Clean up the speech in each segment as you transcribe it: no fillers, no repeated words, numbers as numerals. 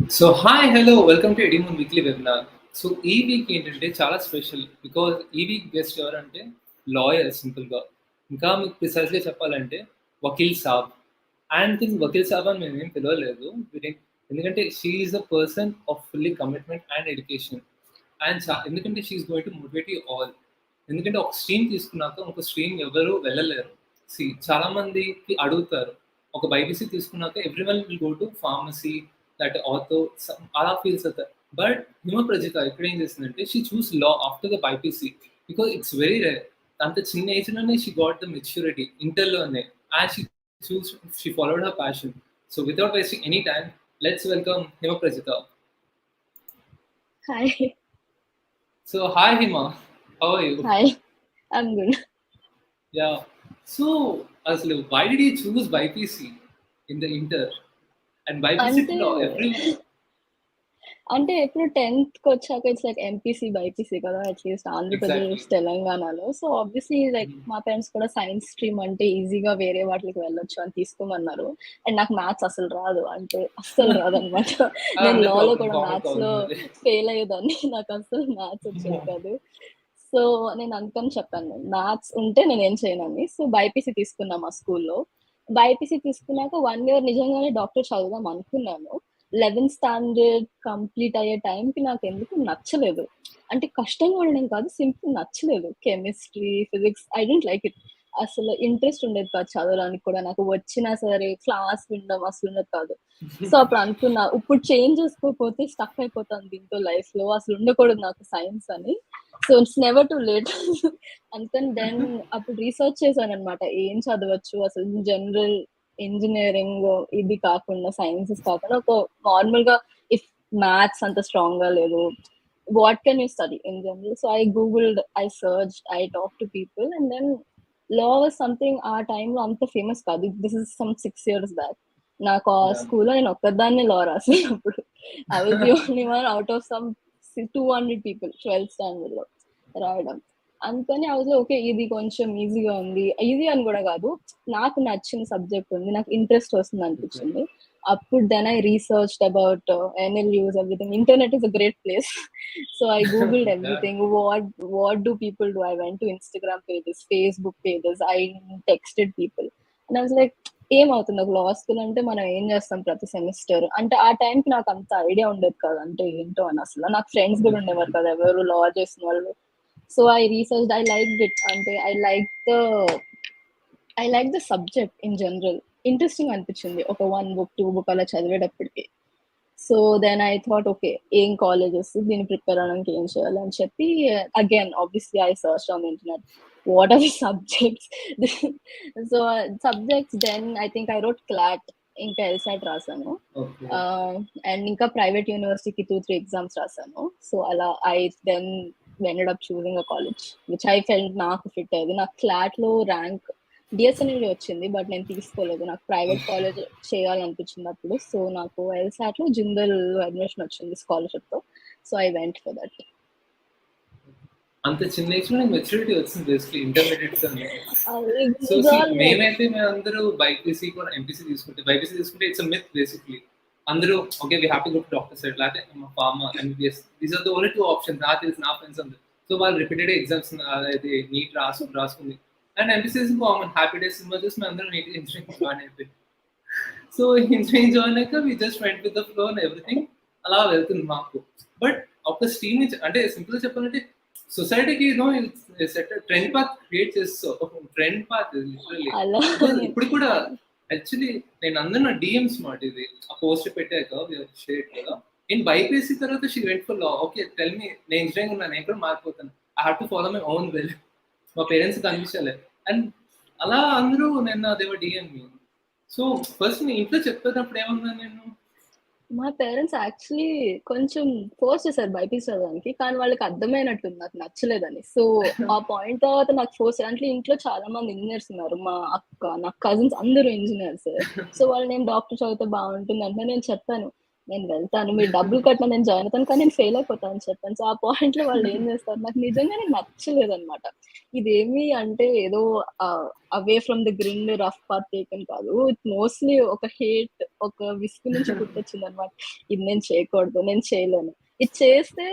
So hi, hello, welcome to Edumoon weekly webinar. So ఈ week ఏంటంటే చాలా special because ఈ వీక్ గెస్ట్ ఎవరంటే లాయర్ సింపుల్గా ఇంకా మీకు ప్రిసైజ్గా చెప్పాలంటే వకీల్ సాబ్. అండ్ థింక్ వకీల్ సాబ్ అని మేము ఏం పిలవలేదు ఎందుకంటే she is a person of fully commitment and education. And ఎందుకంటే she is going to motivate you all. ఎందుకంటే ఒక స్ట్రీమ్ తీసుకున్నాక ఒక స్ట్రీమ్ ఎవరు వెళ్ళలేరు. చాలా మందికి అడుగుతారు ఒక బైపీసీ తీసుకున్నాక everyone will go to pharmacy that ortho అలా ఫీల్స్ అవుతారు. బట్ హిమ ప్రజిత ఇక్కడ ఏం చేసిందంటే she chose law after the BiPC because it's very rare. అంత చిన్న ఏజ్ లోనే షీ గాట్ ద మెచ్యూరిటీ ఇంటర్లోనే and she followed her passion. So without wasting any time let's welcome Hima Prajitha. Hi. So hi Hima, how are you? Hi, I'm good. Yeah. So, Aslu, why did you choose BiPC in the Inter? And BiPC law, అంటే ఎప్పుడు 10th కి వచ్చాక it's like MPC BiPC కదా at least Andhra Pradesh తెలంగాణలో. So obviously like మా parents కూడా science stream అంటే ఈజీగా వేరే వాటికి వెళ్ళొచ్చు అని తీసుకోమన్నారు. అండ్ నాకు మ్యాథ్స్ అసలు రాదు, అంటే అస్సలు రాదు అనమాట. నేను లాలో కూడా మ్యాథ్స్ లో ఫెయిల్ అయ్యేదాన్ని, నాకు అస్సలు మ్యాథ్స్ వచ్చేది కాదు. సో నేను అందుకని చెప్పాను మ్యాథ్స్ ఉంటే నేను ఏం చేయనని. సో బైపీసీ తీసుకున్నా మా స్కూల్లో. బైపీసీ తీసుకున్నాక 1 year నిజంగానే డాక్టర్ చదువుదాం అనుకున్నాను. 11th స్టాండర్డ్ కంప్లీట్ అయ్యే టైంకి నాకు ఎందుకు నచ్చలేదు. అంటే కష్టంగా ఉండడం కాదు, సింపుల్ నచ్చలేదు. Chemistry, physics I don't like it. అసలు ఇంట్రెస్ట్ ఉండేది కాదు చదవడానికి కూడా. నాకు వచ్చినా సరే క్లాస్ వినడం అసలు ఉండదు కాదు. సో అప్పుడు అనుకున్నా ఇప్పుడు చేంజ్ చేసుకోకపోతే స్టక్ అయిపోతాను దీంతో లైఫ్ లో, అసలు ఉండకూడదు నాకు సైన్స్ అని. So it's never to late. అందుకని దెన్ అప్పుడు రీసెర్చ్ చేశాను అనమాట ఏం చదవచ్చు అసలు. జనరల్ ఇంజనీరింగ్ ఇది కాకుండా, సైన్సెస్ కాకుండా ఒక నార్మల్ గా ఇఫ్ మ్యాథ్స్ అంత స్ట్రాంగ్ గా లేదు, what can you study in general? So I googled, I searched, I talked to people, and then law was something ఆ టైంలో అంత ఫేమస్ కాదు. This is some 6 years back. నాకు ఆ స్కూల్లో నేను ఒక్కదాన్ని లా రాసినప్పుడు I was the only one out of some 200 people 12th standard లో రాయడం. అందుకని ఆ ఓకే ఇది కొంచెం ఈజీగా ఉంది. ఈజీ అని కూడా కాదు, నాకు నచ్చిన సబ్జెక్ట్ ఉంది, నాకు ఇంట్రెస్ట్ వస్తుంది అనిపించింది. అప్పుడు then I researched about NLUs, everything. Internet is a great place. So I googled everything. What do people do? I went to Instagram pages, Facebook pages, I texted people and I was like ఏమవుతుంది ఒక లా school అంటే మనం ఏం చేస్తాం ప్రతి semester అంటే. ఆ టైంకి నాకు అంత ఐడియా ఉండేది కాదు అంటే ఏంటో అని. అసలు నాకు ఫ్రెండ్స్ కూడా ఉండేవారు కదా ఎవరు లా చేసిన వాళ్ళు. So I research, I like it. అంటే I like the subject in general. Interesting అనిపించింది ఒక 1 book 2 book అలా చదివేటప్పటికి. So then I thought okay ఏం కాలేజెస్ దీన్ని ప్రిపేర్ అవడానికి ఏం చేయాలి అని చెప్పి again obviously I search on internet what are the subjects. So subjects then I think I wrote CLAT, ఇంకా ఎల్సాట్ రాసాను. అండ్ ఇంకా ప్రైవేట్ యూనివర్సిటీకి 2-3 ఎగ్జామ్స్ రాసాను. సో అలా I then ended up choosing a college which I felt నాకు fit అయ్యేది. నాకు clot లో ర్యాంక్ డిఎస్ఎన్ఎల్ వచ్చింది, బట్ నేను తీసుకోలేదు. నాకు ప్రైవేట్ కాలేజ్ చేయాలనిపించింది అప్పుడు. సో నాకు ఎల్సాట్ లో జిందల్ అడ్మిషన్ వచ్చింది స్కాలర్షిప్ తో. So I went for that. అంత చిన్న ఏజ్ లో మెచ్యూరిటీ వచ్చింది బేసిక్లీ ఇంటర్మీడియట్. సో మేమైతే మేమందరూ బైపీసీ కూడా ఎంపీసీ తీసుకుంటే, బైపీసీ తీసుకుంటే ఇట్స్ మిత్ బేసిక్లీ. అందరూ okay we have to go to doctor side, లేకపోతే pharma, MBBS, these are the only 2 options. నాకు తెలిసి నా ఫ్రెండ్స్ అందరూ. సో వాళ్ళు రిపీటెడ్ ఎగ్జామ్స్ అయితే నీట్ రాసుకుంది. And MPC common Happy Days సినిమా చూసి మేము అందరం నీట్ ఇంజనీరింగ్ జాయిన్ అయిపోయింది. సో ఇంజనీరింగ్ జాయిన్ అయ్యాక we just went with the flow and everything అలా వెళ్తుంది మాకు. బట్ ఒక స్ట్రీమ్ అంటే సింపుల్ చెప్పాలంటే సొసైటీకి ట్రెండ్ పాత్ క్రియేట్ చేస్తావు. ట్రెండ్ పాత్ లిటరల్లీ ఇప్పుడు కూడా యాక్చువల్లీ నేను అందరూ డిఎమ్స్ మాట ఇది ఆ పోస్ట్ పెట్టాక షేర్ కదా. నేను బైపీసీ తర్వాత she went for law. Okay tell me, నేను ఇంజనీరింగ్ ఉన్నాను, నేను కూడా మారిపోతాను. I have to follow my own well. మా పేరెంట్స్ కనిపించాలి అండ్ అలా అందరూ నేను దేవర్ డిఎం. సో ఫస్ట్ నేను ఇంట్లో చెప్పేటప్పుడు ఏమన్నా నేను మా పేరెంట్స్ యాక్చువల్లీ కొంచెం ఫోర్స్ చేశారు బైపీసీ చదవడానికి, కానీ వాళ్ళకి అర్థమైనట్టుంది నాకు నచ్చలేదని. సో ఆ పాయింట్ తర్వాత నాకు ఫోర్స్, అంటే ఇంట్లో చాలా మంది ఇంజనీర్స్ ఉన్నారు. మా అక్క, నా కజిన్స్ అందరూ ఇంజనీర్స్. సో వాళ్ళు నేను డాక్టర్ చదివితే బాగుంటుంది అంటే నేను చెప్పాను నేను వెళ్తాను, మీరు డబ్బులు కట్టినా నేను జాయిన్ అవుతాను, కానీ నేను ఫెయిల్ అయిపోతాను అని చెప్పాను. సో ఆ పాయింట్‌లో వాళ్ళు ఏం చేస్తారు, నాకు నిజంగానే నచ్చలేదనమాట. ఇదేమి అంటే ఏదో away from the grind rough path taken కాదు. ఇట్ మోస్ట్‌లీ ఒక హేట్, ఒక విసుగు నుంచి పుట్టొచ్చిందనమాట. ఇది నేను చేయకూడదు, నేను చేయలేను. ఇది చేస్తే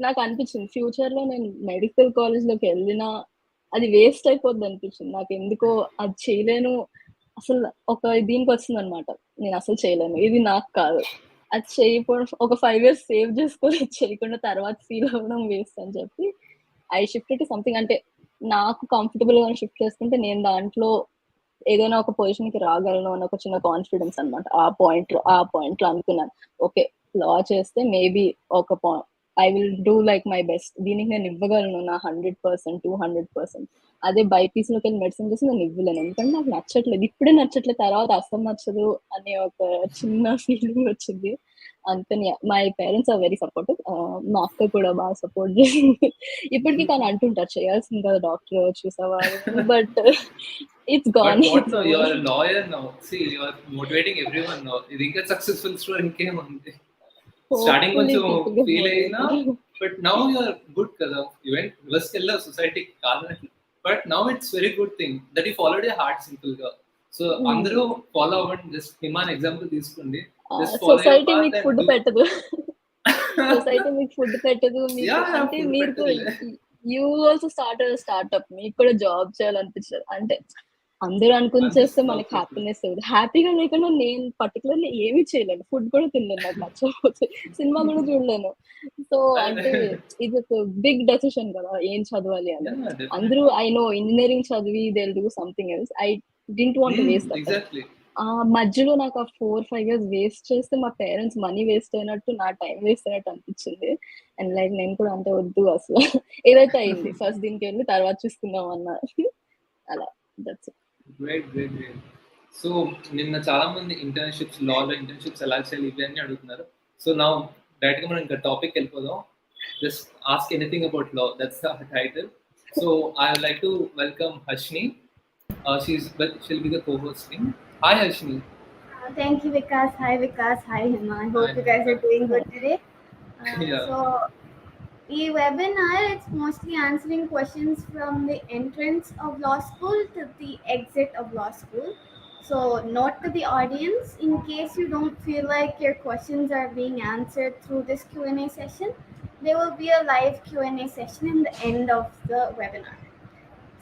నాకనిపించింది ఫ్యూచర్‌లో నేను మెడికల్ కాలేజ్‌లోకెళ్ళినా అది వేస్ట్ అయిపోద్దనిపించింది. నాకెందుకో అది చేయలేను. అసలు ఒక దీనికొచ్చిందనమాట. నేనసలు చేయలేను. ఇది నాకు కాదు. అది చేయకపోవడం ఒక 5 ఇయర్స్ సేవ్ చేసుకొని చేయకుండా తర్వాత ఫీల్ అవ్వడం వేస్ట్ అని చెప్పి ఐ షిఫ్టెడ్ టు సంథింగ్, అంటే నాకు కంఫర్టబుల్‌గా షిఫ్ట్ చేసుకుంటే నేను దాంట్లో ఏదైనా ఒక పొజిషన్‌కి రాగలను అని ఒక చిన్న కాన్ఫిడెన్స్ అనమాట. ఆ పాయింట్‌లో అనుకున్నాను. ఓకే. లా చేస్తే మేబీ ఒక I will do like my best. దీనికి నేను ఇవ్వగలను నా 100%, 200%. అదే బైపీసీలోకెళ్ళి మెడిసిన్ చేసి నేను ఇవ్వలేను. ఎందుకంటే నాకు నచ్చట్లేదు. ఇప్పుడే నచ్చట్లేదు, తర్వాత అస్సలు నచ్చదు అనే ఒక చిన్న ఫీలింగ్ వచ్చింది. అందుకని my parents are very supportive. మా అక్క కూడా బాగా సపోర్ట్ చేసింది. ఇప్పటికి తను అంటుంటారు, చేయాల్సింది కదా డాక్టర్ చూసావా అని. But it's But gone. what it's now? You over. are a lawyer now. See, you are motivating everyone now. ఇది ఇంకా సక్సెస్ఫుల్ స్టోరీ ఇంకేముంది. స్టార్టింగ్ హోప్‌ఫుల్లీ కొంచెం పీపుల్ గెట్ ఫీల్ అయినా, motivated. But now you are good కదా. Even రివర్స్కి వెళ్ళా సొసైటీకి కాదనట్లు, but now it's very good thing that you followed your heart simple గా. సో అందరూ ఫాలో అవ్వండి. జస్ట్ హిమాన్ ఎగ్జాంపుల్ తీసుకోండి. Just follow your society path మీకు అండ్ ఫుడ్ డూ. పెట్టదు. సొసైటీ మీకు ఫుడ్ పెట్టదు. మీకు యా, అంటే ఫుడ్ మీరు కూడా పెట్టదులే. You also startup. మీకు కూడా జాబ్ చేయాలనిపించదు. అంటే అందరూ అనుకుని చేస్తే అనిపిస్తుంది మనకి అప్పుడప్పుడు. హ్యాపీనెస్ ఇవ్వదు. హ్యాపీగా లేకుండా నేను పర్టికులర్‌లీ ఏమి చేయలేను. ఫుడ్ కూడా తినలేను నాకు నచ్చకపోతే. సినిమా కూడా చూడలేను. సో అంటే ఇది ఒక బిగ్ డెసిషన్ కదా, ఏం చదవాలి యా, అని. అందరూ డెఫినెట్లీ. ఐ నో ఇంజినీరింగ్ చదివి they will do something else. I didn't want to waste that time. Exactly. ఆ మధ్యలో నాకు ఆ 4, 5 ఇయర్స్ వేస్ట్ చేస్తే మా పేరెంట్స్ మనీ వేస్ట్ అయినట్టు, నా టైం వేస్ట్ అయినట్టు అనిపించింది. అండ్ లైక్ నేను కూడా అంటే వద్దు అసలు. ఏదైతే అయింది. ఫస్ట్ దీనికెళ్ళి తర్వాత చూసుకుందాం అన్నా. అలా. That's it. Great, great, great. So నిన్న చాలా మంది ఇంటర్న్షిప్స్, లాలో ఇంటర్న్షిప్స్ ఎలా చేయాలి ఇవి అన్ని అడుగుతున్నారు. సో నా డైరెక్ట్గా మనం ఇంకా టాపిక్ వెళ్ళిపోదాం. Just ask anything about law, that's the title. So I would like to welcome Harshini. She'll be the co-hosting. Hi Harshini. Thank you, Vikas. Hi, Vikas. Hi, Hima. I hope Hi. you guys are doing good today. Yeah. So, the webinar, it's mostly answering questions from the entrance of law school to the exit of law school. So, note to the audience, in case you don't feel like your questions are being answered through this Q&A session, there will be a live Q&A session in the end of the webinar.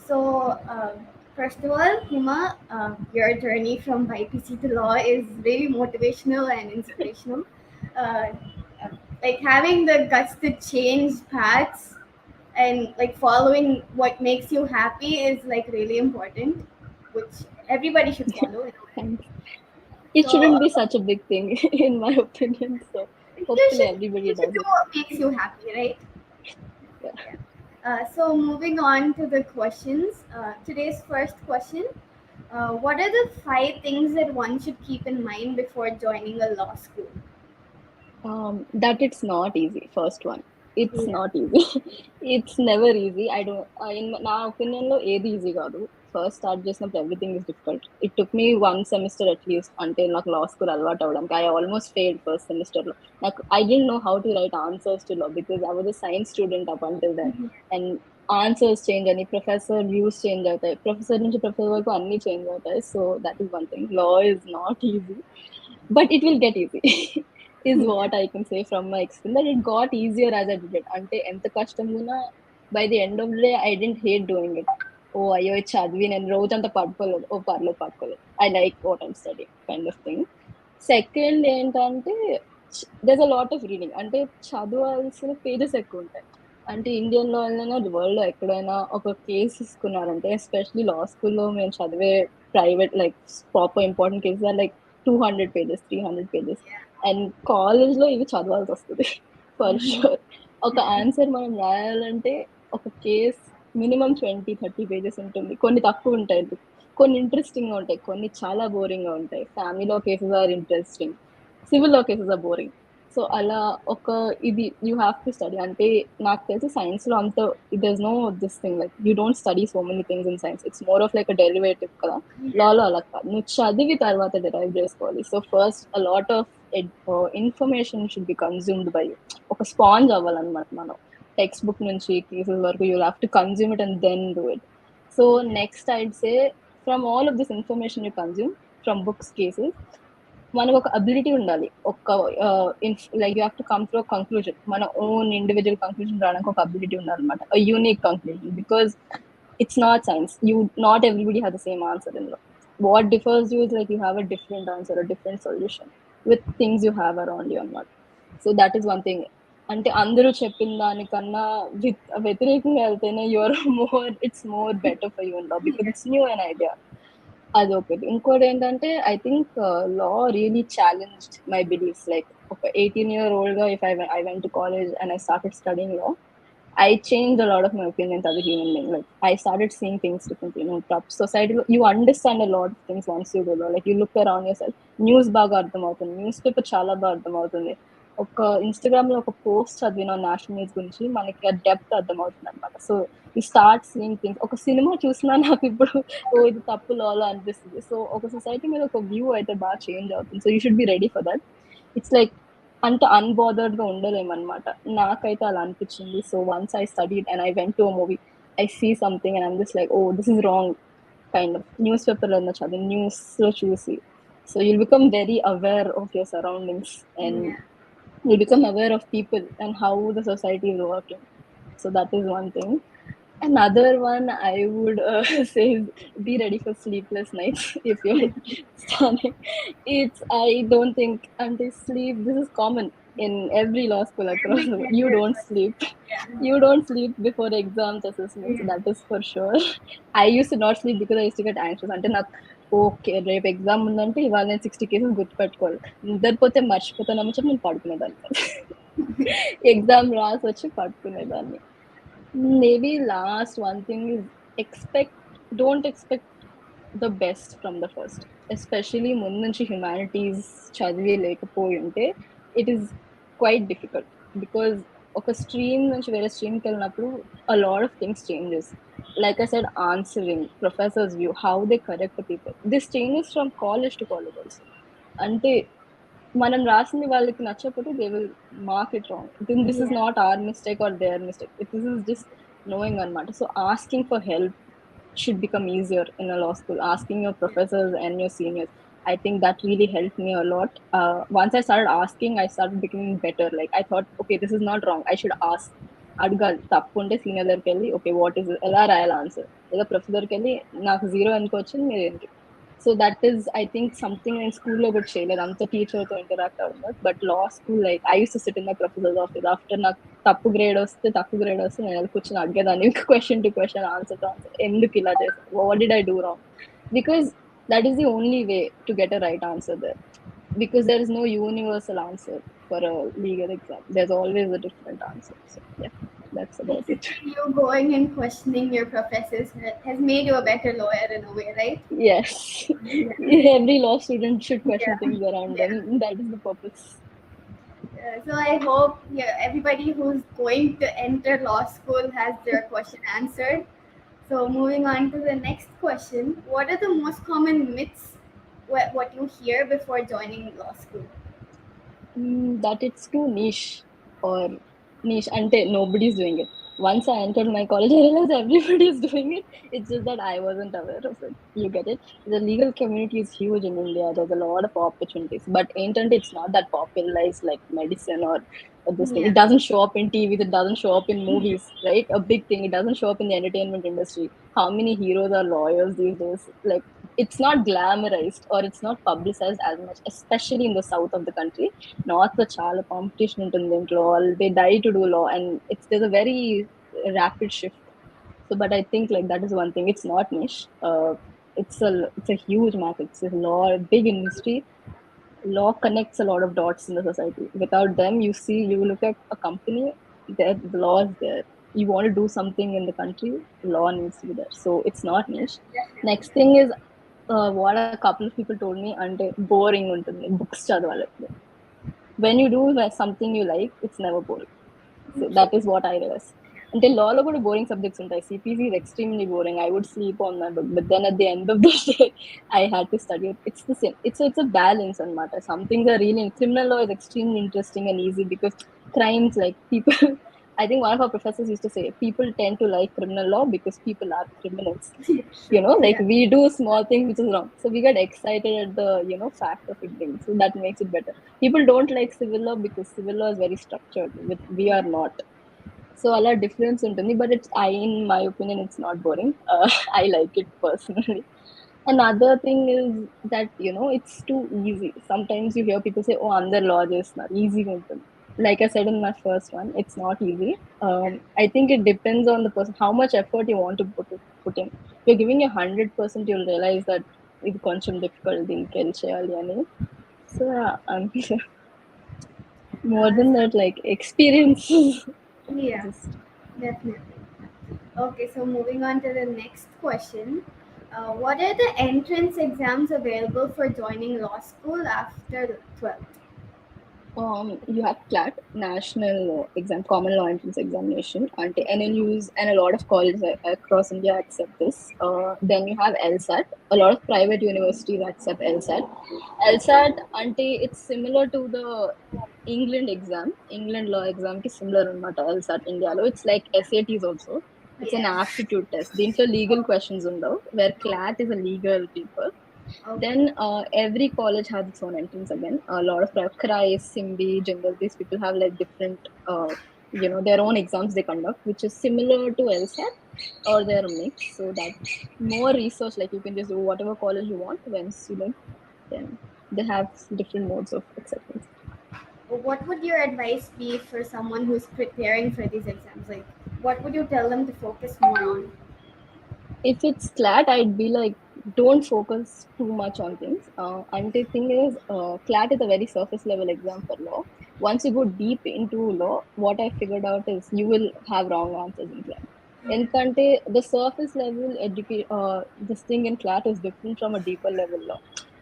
So, first of all, Hima, your journey from BiPC to law is really motivational and inspirational. Uh, like having the guts to change paths and like following what makes you happy is like really important, which everybody should follow. Thanks. It So, shouldn't be such a big thing in my opinion. So you hopefully should everybody you should does do it. what makes you happy, right? Yeah. So moving on to the questions. Today's first question. What are the 5 things that one should keep in mind before joining a law school? That it's not easy. First one. It's Yeah. not easy. It's never easy. I don't in నా opinion లో ఏది easy కాదు. First start చేసినప్పుడు everything is difficult. It took me 1 semester at least, అంటే నాకు లా school అలవాటు అవ్వడానికి. I almost failed first సెమిస్టర్లో. నాకు I don't know how to write answers to law because I was a science student up until then. And answers change అని, professor views change అవుతాయి, professor నుంచి professor వరకు అన్ని change అవుతాయి. So that is one thing. Law is not easy, but it will get easy. Is what I can say from my experience, that it got easier as I did it. అంటే ఎంత కష్టమున్నా by the end of the day I didn't hate doing it. ఓ అయ్యో ఇది చదివి నేను రోజంతా పడుకోలేదు, ఓ పడుకోలేదు, I like what I'm study kind of thing. Second ఏంటంటే there's a lot of reading. అంటే చదవాల్సిన పేజెస్ ఎక్కువ ఉంటాయి. అంటే ఇండియన్లో అయినా వరల్డ్లో ఎక్కడైనా ఒక కేసు తీసుకున్నారంటే, ఎస్పెషలీ లా స్కూల్లో మేము చదివే private like proper important cases are like 200 pages, 300 pages. And కాలేజ్లో ఇవి చదవాల్సి వస్తుంది ఫర్ షూర్. ఒక ఆన్సర్ మనం రాయాలంటే ఒక కేస్ మినిమం 20-30 pages ఉంటుంది. కొన్ని తక్కువ ఉంటాయి, కొన్ని ఇంట్రెస్టింగ్గా ఉంటాయి, కొన్ని చాలా బోరింగ్గా ఉంటాయి. ఫ్యామిలీలో కేసెస్ ఆర్ ఇంట్రెస్టింగ్, సివిల్లో కేసెస్ ఆర్ బోరింగ్. సో అలా ఒక ఇది యూ హ్యావ్ టు స్టడీ. అంటే నాకు తెలిసి సైన్స్లో అంత there is no this thing like you don't study so many things in science. It's more of like a derivative కదా. లాలో అలా కాదు, నువ్వు చదివి తర్వాత డిరైవ్ చేసుకోవాలి. So first a lot of information should be consumed by you. ఒక sponge అవ్వాలన్నమాట మనం. టెక్స్ట్ బుక్ నుంచి కేసెస్ వరకు you have to consume it and then do it. So next I'd say from all of this information you consume from books, cases, మనకు ఒక ability ఉండాలి. ఒక like you have to come to a conclusion. మన own individual conclusion రావడానికి ఒక ability ఉండాలన్నమాట, unique conclusion. Because it's not science. Not everybody has the same answer in law. What differs you is like you have a different answer, a different solution with things you have around you and what. So that is one thing. అంటే అందరూ చెప్పిన దానికన్నా వ్యతిరేకంగా వెళ్తేనే your more, it's more better for you in law because it's new an idea. అదొకటి. ఇంకోటి ఏంటంటే I think law really challenged my beliefs. Like ఒక 18-year-old గా if I went to college and I started studying law, I changed a lot of my opinions as a human being. Like I started seeing things differently. You know, top society, you understand a lot of things once you do. Like you look around yourself. News baga ardham avutundi, newspaper chala baga ardham avutundi. Oka Instagram lo oka post chadivina national news gurinchi manaki a depth ardham avutundi annamata. So you start seeing things. Oka cinema chusina naaku ippudu oh idi tappu law lo anipistundi. So oka society మీద ఒక view అయితే బాగా change అవుతుంది. So you should be ready for that. It's like అంత unbothered గా ఉండలేమన్నమాట. నాకైతే అలా అనిపించింది. So once I studied and I went to a movie, I see something and I'm just like, oh this is wrong kind of. News పేపర్లో చదివి, news లో చూసి, so you'll become very aware of your surroundings and you become aware of people and how the society is working. So that is one thing. Another one I would say is be ready for sleepless nights if you're starting. I don't think until sleep, this is common in every law school across the world. You don't sleep. You don't sleep before exams, assessments. That is for sure. I used to not sleep because I used to get anxious. అంటే నాకు okay రేపు exam ఉందంటే ఇవాళ నేను 60 cases గుర్తుపెట్టుకోవాలి, నిద్రపోతే మర్చిపోతానని చెప్పి నేను పడుకునేదాన్ని. ఎగ్జామ్ రాసి వచ్చి పడుకునేదాన్ని. Maybe last one thing is don't expect the best from the first. Especially ముందు నుంచి హ్యుమానిటీస్ చదివి లేకపోయి ఉంటే it is quite difficult because ఒక స్ట్రీమ్ నుంచి వేరే స్ట్రీమ్కి వెళ్ళినప్పుడు a lot of things changes. Like I said, answering, professors' view, how they correct the people. This changes from college to college also. అంటే మనం రాసింది వాళ్ళకి నచ్చకపోతే they will mark it wrong. Then this is not our mistake or their mistake. This is just knowing అనమాట. So asking for help should become easier in a law school. Asking your professors and your seniors, I think that really helped me a lot. Once I started asking, I started becoming better. Like I thought, okay, this is not wrong, I should ask. అడగాలి. తప్పు ఉంటే senior దగ్గరికి వెళ్ళి okay what is ఎలా రాయాలి answer, లేదా professor దగ్గరికి వెళ్ళి నాకు 0 ఎందుకు వచ్చింది మీరు ఏంటి. So that is I think something నేను స్కూల్లో కూడా చేయలేదు, అంత టీచర్తో ఇంటరాక్ట్ అవ్వదు. But law school like I use to SIT in my professors office. After నాకు తక్కువ గ్రేడ్ వస్తే నేను కూర్చొని అడిగేదాన్ని question to question, answer to answer, ఎందుకు ఇలా చేస్తాను, what did I do wrong, because that is the only way to get a right answer there, because there is no universal answer for a legal exam. There's always a different answer. So yeah, that's about it. You going and questioning your professors has made you a better lawyer in a way, right? Yes. Every law student should question things around them. That is the purpose. So I hope everybody who's going to enter law school has their question answered. So moving on to the next question, what are the most common myths what you hear before joining law school? That it's too niche ante nobody's doing it. Once I entered my college, I realized everybody is doing it. It's just that I wasn't aware of it. You get it? The legal community is huge in India. There's a lot of opportunities, but it's not that popularized like medicine or this thing. It doesn't show up in TV. It doesn't show up in movies, right? A big thing. It doesn't show up in the entertainment industry. How many heroes are lawyers these days? Like, it's not glamorized or it's not publicized as much, especially in the south of the country. North lo chaala competition untundi in law. They die to do law, and there's a very rapid shift. So, but I think like that is one thing. It's not niche. It's a huge market. It's a law, big industry. Law connects a lot of dots in the society. Without them, you look at a company, the law is there. You want to do something in the country, law needs to be there. So it's not niche. Next thing is what a couple of people told me, ante boring untundi books chadavali. When you do something you like, it's never boring. So that is what I realized. అంటే లాలో కూడా boring subjects ఉంటాయి. CPC is extremely boring. I would sleep on my book, but then at the end of the day, I had to study it. It's the same. It's a balance అన్నమాట. Some things are really criminal law is extremely interesting and easy because crimes like people. I think one of our professors used to say people tend to like criminal law because people are criminals. You know, like we do small things which is wrong, so we get excited at the fact of it being, so that makes it better. People don't like civil law because civil law is very structured, with we are not. So a lot difference ఉంటుంది, but it's in my opinion it's not boring. I like it personally. Another thing is that it's too easy. Sometimes you hear people say, oh, అందరు law చేస్తున్నారు, easy ఉంటుంది. Like I said in my first one, it's not easy. I think it depends on the person, how much effort you want to put in. If you're giving your 100%, you'll realize that ఇది కొంచెం difficult, దీనికి చేయాలి అని. So I'm more than that, like experience. Yeah, Just definitely. Okay, so moving on to the next question. What are the entrance exams available for joining law school after 12th? You have CLAT, National Exam, Common Law Entrance Examination, and NLUs and a lot of colleges across India accept this. Then you have LSAT. A lot of private universities accept LSAT. LSAT, it's similar to the England exam, England law exam ki similar anamata. LSAT India lo, it's like SATs also. It's an aptitude test. దీంట్లో legal questions ఉండవు, where CLAT is a legal paper. Then every college has its own entrance again. A lot of CRIS, SIMBI, Jindal, these people have like different, their own exams they conduct, which is similar to LSAT, or they're a mix. So that more research, like you can just do whatever college you want when student. Then they have different modes of acceptance. What would your advice be for someone who's preparing for these exams? Like, what would you tell them to focus more on? If it's CLAT, I'd be like, don't focus too much on things. And the thing is, CLAT is a very surface level exam for law. Once you go deep into law, what I figured out is you will have wrong answers in CLAT. Enkante the surface level this thing in CLAT is different from a deeper level law.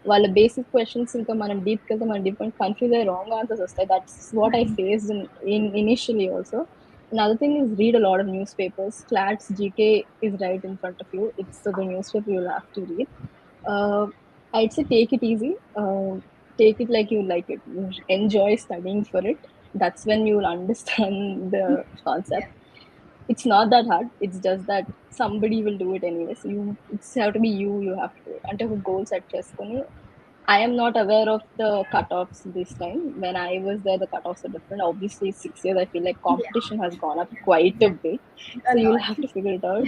వాళ్ళ basic questions ఇంకా మనం డీప్కి వెళ్తే మనం deep confuse అయ్యి wrong answers వస్తాయి. That's what I faced in initially also. Another thing is read a lot of newspapers. CLAT's GK is right in front of you. It's the newspaper you'll have to read. Uh, I'd say take it easy. Take it like you like it. Enjoy studying for it. That's when you'll understand the concept. It's not that hard. It's just that somebody will do it anyways. It's have to be you. You have to do it. Until goal set చేసుకొని, I am not aware of the cutoffs this time. When I was there, the cutoffs are different. Obviously, 6 years, I feel like competition has gone up quite a bit. So you'll have to figure it out.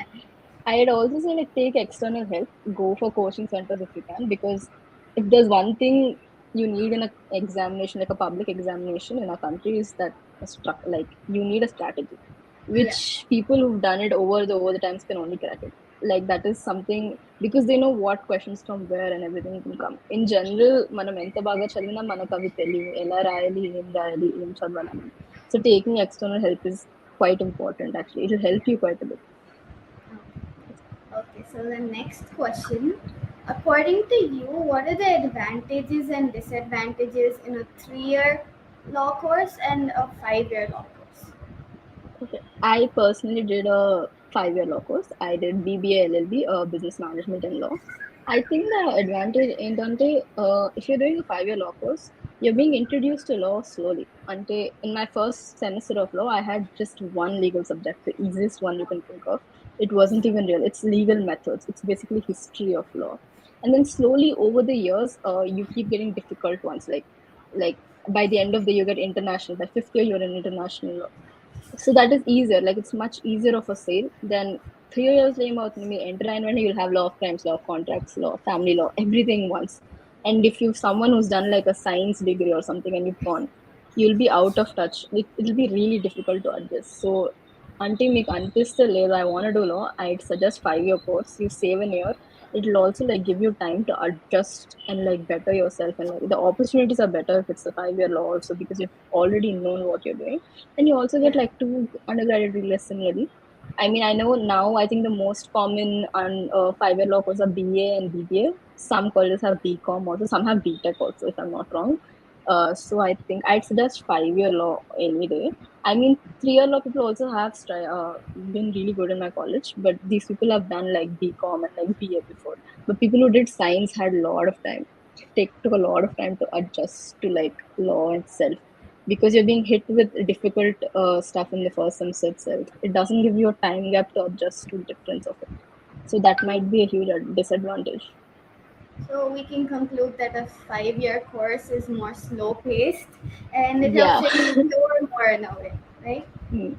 I'd also say like take external help. Go for coaching centers if you can, because if there's one thing you need in a examination, like a public examination in our country, is that like you need a strategy, which people who've done it over the times can only crack it. Like that is something, because they know what questions from where and everything can come. In general, మనం ఎంత బాగా చదివినా మనకు అవి తెలియవు, ఎలా రాయాలి, ఏం రాయాలి, ఏం చదవాలని. So taking external help is quite important. Actually, it will help you quite a bit. Okay, so the next question. According to you, what are the advantages and disadvantages in a 3-year law course and a 5-year law course? Okay. I personally did a 5-year law course. I did BBA LLB, Business Management and Law. I think the advantage ఏంటంటే, if you're doing a 5-year law course, you're being introduced to law slowly. అంటే in my first semester of law, I had just one legal subject, the easiest one you can think of. It wasn't even real. It's legal methods. It's basically history of law. And then slowly over the years, you keep getting difficult ones. Like by the end of the year, you get international. By 5th year, you're in international law. So that is easier. Like it's much easier of a sale than 3 years lame out. Enter and when you'll have law of crimes, law of contracts, law, family law, everything once. And if you someone who's done like a science degree or something and you've gone, you'll be out of touch. It'll be really difficult to adjust. So until me the later I want to do law, I'd suggest 5-year course. You save an year. It'll also like give you time to adjust and like better yourself, and like the opportunities are better if it's a 5-year law also, because you've already known what you're doing. And you also get like 2 undergraduate degrees similarly. I mean, I know now, I think the most common on 5-year law course are BA and BBA. Some colleges have BCom also, some have BTech also, if I'm not wrong. So I think I'd suggest 5 year law any day. I mean, 3 year law people also have been really good in my college, but these people have done like BCom and like BA before. But people who did science had a lot of time. Took a lot of time to adjust to like law itself, because you're being hit with difficult stuff in the first semester itself. It doesn't give you a time gap to adjust to difference of it. So that might be a huge disadvantage. So we can conclude that a 5-year course is more slow paced and it helps Yeah. you explore more in a way, right? Mm,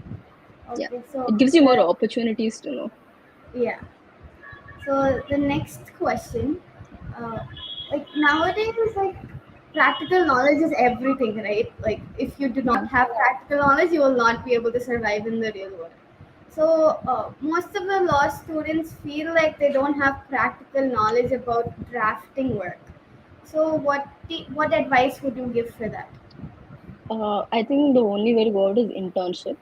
yeah. Okay, so It gives you more opportunities to know. yeah. So the next question, uh, like nowadays, like practical knowledge is everything, right? Like if you do Yeah. not have practical knowledge, you will not be able to survive in the real world. So most of the law students feel like they don't have practical knowledge about drafting work. So what advice would you give for that? I think the only way to go out is internships.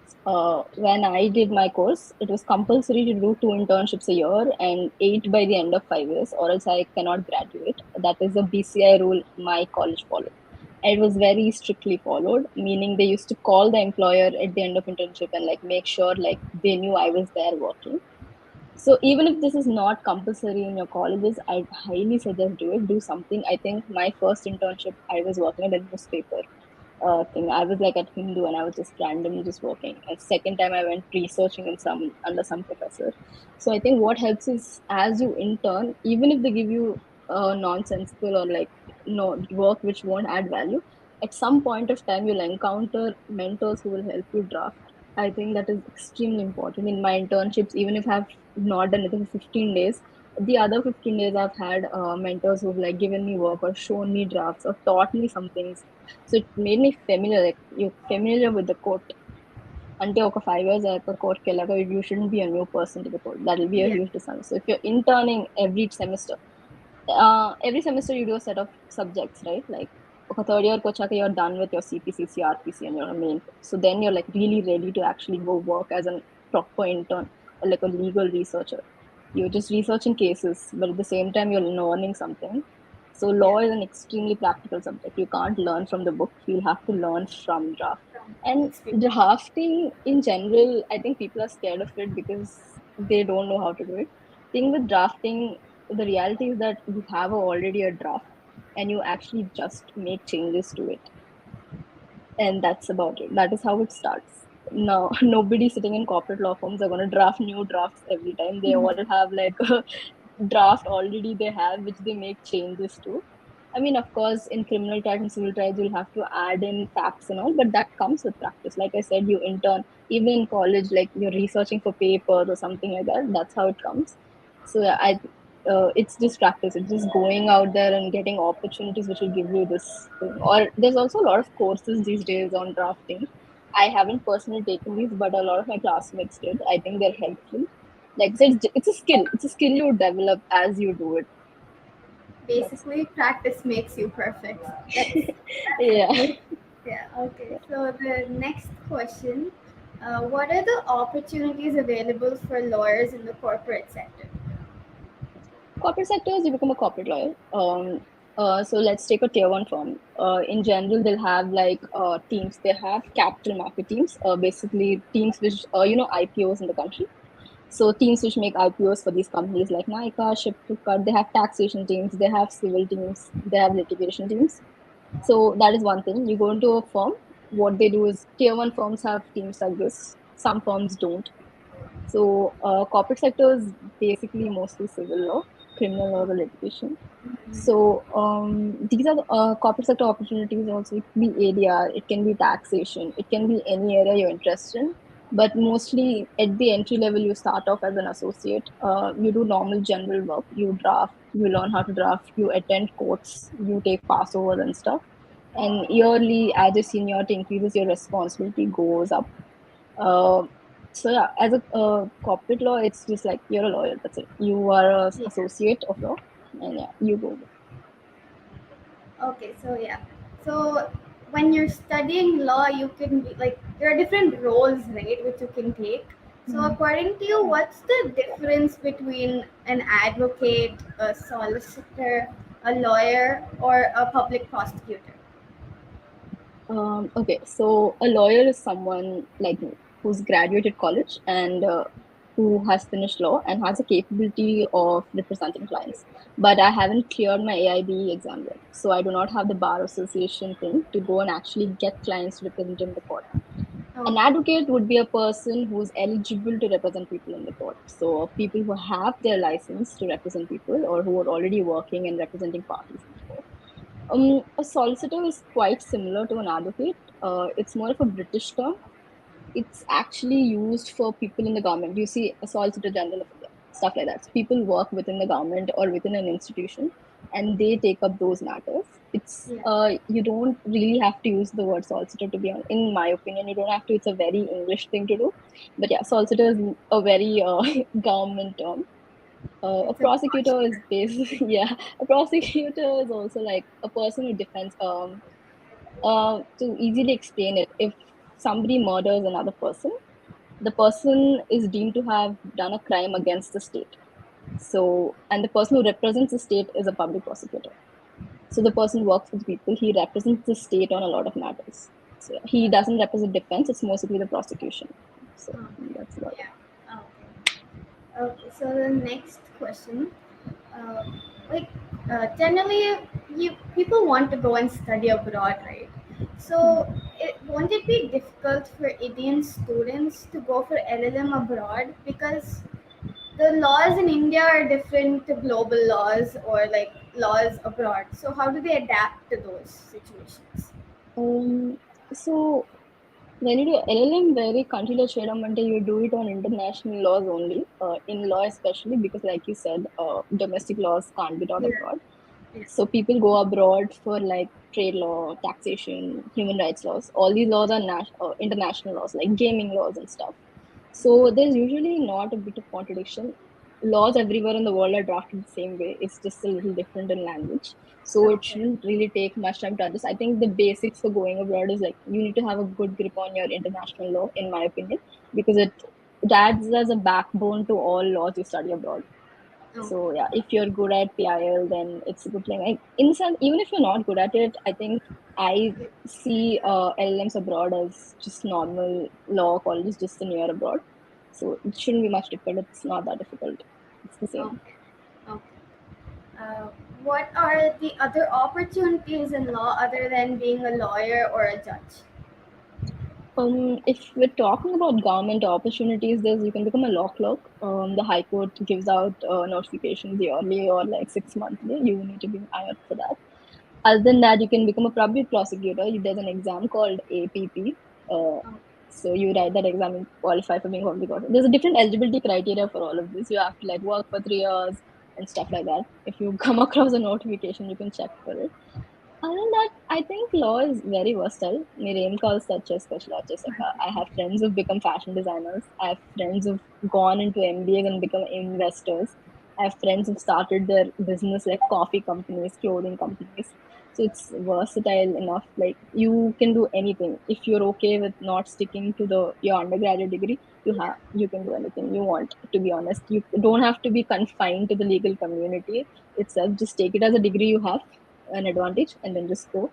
When I did my course, it was compulsory to do 2 internships a year and 8 by the end of 5 years, or else I cannot graduate. That is a BCI rule my college followed. And it was very strictly followed, meaning they used to call the employer at the end of internship and like make sure like they knew I was there working. So even if this is not compulsory in your colleges, I highly suggest do it. Do something. I think my first internship, I was working at a newspaper thing. I was like at Hindu and I was just randomly just working. And second time I went researching in some under some professor. So I think what helps is as you intern, even if they give you nonsensical or like no work which won't add value, at some point of time you'll encounter mentors who will help you draft. I think that is extremely important. In my internships, even if I've not done anything for 15 days, the other 15 days I've had mentors who've like given me work or shown me drafts or taught me some things. So it made me familiar, like you're familiar with the quote. అంటే ఒక 5 years a కోర్ట్కి వెళ్ళాక you shouldn't be a new person to the court. That will be a Yeah. huge disadvantage. So if you're interning every semester you do a set of subjects, right? Like ఒక third year వచ్చాక you're done with your CPC, CRPC and your main. So then you're like really ready to actually go work as a proper intern or like a legal researcher. You're just researching cases, but at the same time you're learning something. So law Yeah. is an extremely practical subject. You can't learn from the book. You'll have to learn from draft. From And experience. drafting in general, I think people are scared of it because they don't know how to do it. Thing with drafting, the reality is that you have already a draft and you actually just make changes to it, and that's about it. That is how it starts. No, nobody sitting in corporate law firms are going to draft new drafts every time. They all have like a draft already they have, which they make changes to. I mean, of course, in criminal trials and civil trials, you'll have to add in facts and all, but that comes with practice. Like I said, you intern, even in college, like you're researching for papers or something like that. That's how it comes. So yeah, it's just practice. It's just going out there and getting opportunities which will give you this thing. Or there's also a lot of courses these days on drafting. I haven't personally taken these, but a lot of my classmates did. I think they're helpful. Like I said, it's a skill. It's a skill you develop as you do it. That's Basically, practice makes you perfect. That's it, yeah. right? Yeah. Okay. So the next question, what are the opportunities available for lawyers in the corporate sector? Corporate sectors, you become a corporate lawyer. So let's take a tier one firm. In general, they'll have like teams. They have capital market teams, basically teams which IPOs in the country. So teams which make IPOs for these companies like Nika, Flipkart, they have taxation teams, they have civil teams, they have litigation teams. So that is one thing. You go into a firm, what they do is tier one firms have teams like this. Some firms don't. So corporate sector is basically mostly civil law, criminal law, or litigation. So these are the corporate sector opportunities. Also, it can be ADR, it can be taxation, it can be any area you're interested in. But mostly at the entry level, you start off as an associate. You do normal general work. You draft. You learn how to draft. You attend courts. You take passovers and stuff. And yearly, as your seniority increases, your responsibility goes up. uh, so yeah, as a corporate law, it's just like you're a lawyer. That's it. You are a Yeah. associate of law, and yeah, you go. Okay. So yeah. So when you're studying law, you can be like there are different roles, right, which you can take. So according to you, what's the difference between an advocate, a solicitor, a lawyer, or a public prosecutor? Okay, so a lawyer is someone like me who's graduated college and who has finished law and has a capability of representing clients. But I haven't cleared my AIB exam yet, so I do not have the bar association thing to go and actually get clients to represent in the court. An Okay. advocate would be a person who's eligible to represent people in the court. So people who have their license to represent people or who are already working and representing parties in the court. A solicitor is quite similar to an advocate. It's more of a British term. It's actually used for people in the government. You see, a solicitor general of India, stuff like that. So people work within the government or within an institution, and they take up those matters. It's Yeah. you don't really have to use the word solicitor to be on. In my opinion, you don't have to. It's a very English thing to do. But yeah, solicitor is a very government term. A It's a posh prosecutor is term. basically yeah, a prosecutor is also like a person who defends. To easily explain it, if somebody murders another person, the person is deemed to have done a crime against the state. So, and the person who represents the state is a public prosecutor. So the person works with people. He represents the state on a lot of matters. So he doesn't represent defense. It's mostly the prosecution. So Okay. that's about it. Yeah. Okay. Okay. So the next question, uh, like generally, people want to go and study abroad, right? So won't it be difficult for Indian students to go for LLM abroad because the laws in India are different to global laws or like laws abroad? So how do they adapt to those situations? Um, so when you do LLM, very consider చేయడం you do it on international laws only, in law especially because, like you said, domestic laws can't be taught Yeah. abroad. Yeah. So people go abroad for like trade law, taxation, human rights laws. All these laws are international laws, like gaming laws and stuff. So there's usually not a bit of contradiction. Laws everywhere in the world are drafted the same way. It's just a little different in language. So it Okay. shouldn't really take much time to understand. I think the basics for going abroad is like you need to have a good grip on your international law, in my opinion, because it adds as a backbone to all laws you study abroad. Okay. So yeah, if you're good at PIL, then it's a good thing. In the sense, even if you're not good at it, I think I see LLMs abroad as just normal law colleges just in year abroad. So it shouldn't be much difficult. It's not that difficult. It's the same. Okay. Okay. Uh, what are the other opportunities in law other than being a lawyer or a judge? If we're talking about government opportunities, there's you can become a law clerk. The High Court gives out notifications yearly or like 6 monthly. You need to be hired for that. Other than that, you can become a public prosecutor. There's an exam called APP. Uh, Oh, so you write that exam and qualify for being public prosecutor. There's a different eligibility criteria for all of this. You have to like work for 3 years and stuff like that. If you come across a notification, you can check for it. Other than that, I think law is very versatile. मेरे aim calls such as special artists. I have friends who've become fashion designers. I have friends who've gone into MBA and become investors. I have friends who've started their business like coffee companies, clothing companies. So it's versatile enough. Like you can do anything. If you're okay with not sticking to the your undergraduate degree, you can do anything you want. To be honest, you don't have to be confined to the legal community itself. Just take it as a degree you have an advantage and then just go.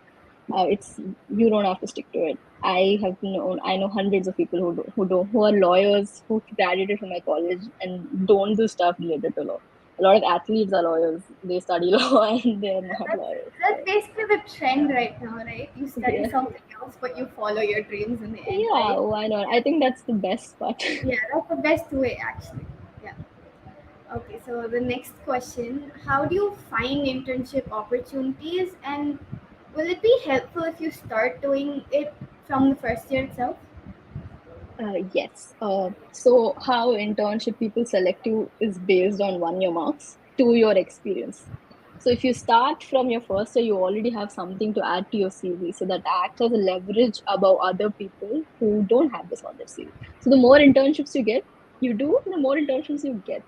It's you don't have to stick to it. I know hundreds of people who are lawyers who graduated from my college and don't do stuff related to law. A lot of athletes are lawyers. They study law and they're not that's lawyers. that's basically the trend right now, right? You study Yeah, something else, but you follow your dreams in the end, yeah. right? Why not? I think that's the best part. Yeah, that's the best way, actually. Yeah. Okay, so the next question: how do you find internship opportunities, and will it be helpful if you start doing it from the first year itself? Yes. So how internship people select you is based on 1 year marks, 2 year experience. So if you start from your first year, you already have something to add to your CV. So that acts as a leverage above other people who don't have this on their CV. So the more internships you do, the more internships you get.